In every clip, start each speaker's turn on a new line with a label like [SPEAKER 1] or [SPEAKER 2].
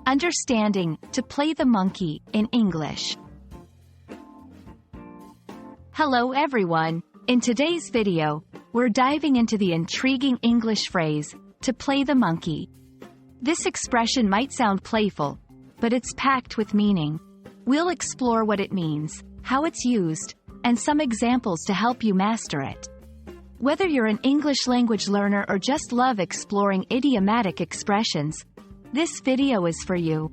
[SPEAKER 1] Understanding to play the monkey in English. Hello everyone. In today's video, we're diving into the intriguing English phrase, to play the monkey. This expression might sound playful, but it's packed with meaning. We'll explore what it means, how it's used, and some examples to help you master it. Whether you're an English language learner or just love exploring idiomatic expressions, this video is for you.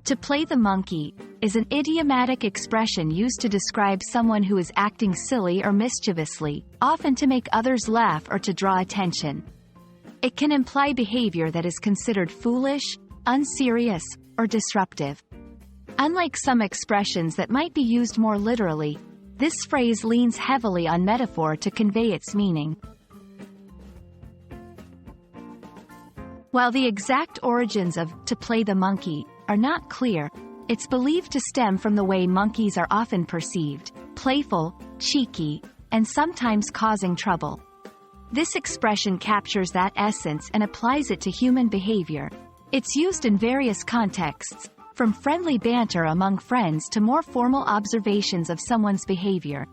[SPEAKER 1] To play the monkey is an idiomatic expression used to describe someone who is acting silly or mischievously, often to make others laugh or to draw attention. It can imply behavior that is considered foolish, unserious, or disruptive. Unlike some expressions that might be used more literally, this phrase leans heavily on metaphor to convey its meaning. While the exact origins of "to play the monkey" are not clear, it's believed to stem from the way monkeys are often perceived: playful, cheeky, and sometimes causing trouble. This expression captures that essence and applies it to human behavior. It's used in various contexts, from friendly banter among friends to more formal observations of someone's behavior.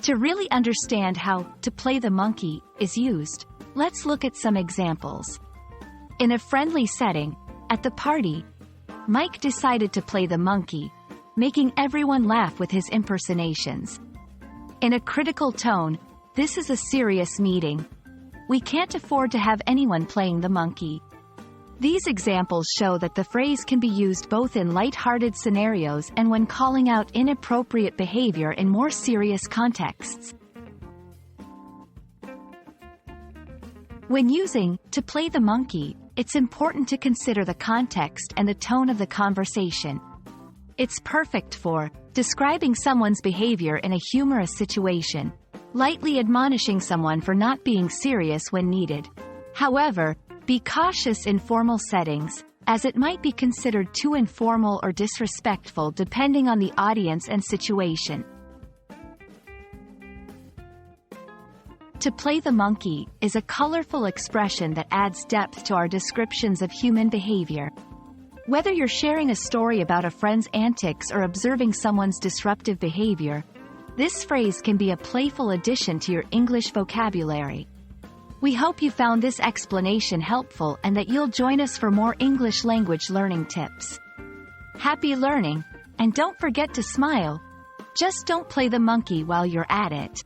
[SPEAKER 1] To really understand how "to play the monkey" is used, let's look at some examples. In a friendly setting, at the party, Mike decided to play the monkey, making everyone laugh with his impersonations. In a critical tone, this is a serious meeting. We can't afford to have anyone playing the monkey. These examples show that the phrase can be used both in light-hearted scenarios and when calling out inappropriate behavior in more serious contexts. When using "to play the monkey," it's important to consider the context and the tone of the conversation. It's perfect for describing someone's behavior in a humorous situation, lightly admonishing someone for not being serious when needed. However, be cautious in formal settings, as it might be considered too informal or disrespectful depending on the audience and situation. To play the monkey is a colorful expression that adds depth to our descriptions of human behavior. Whether you're sharing a story about a friend's antics or observing someone's disruptive behavior, this phrase can be a playful addition to your English vocabulary. We hope you found this explanation helpful and that you'll join us for more English language learning tips. Happy learning, and don't forget to smile. Just don't play the monkey while you're at it.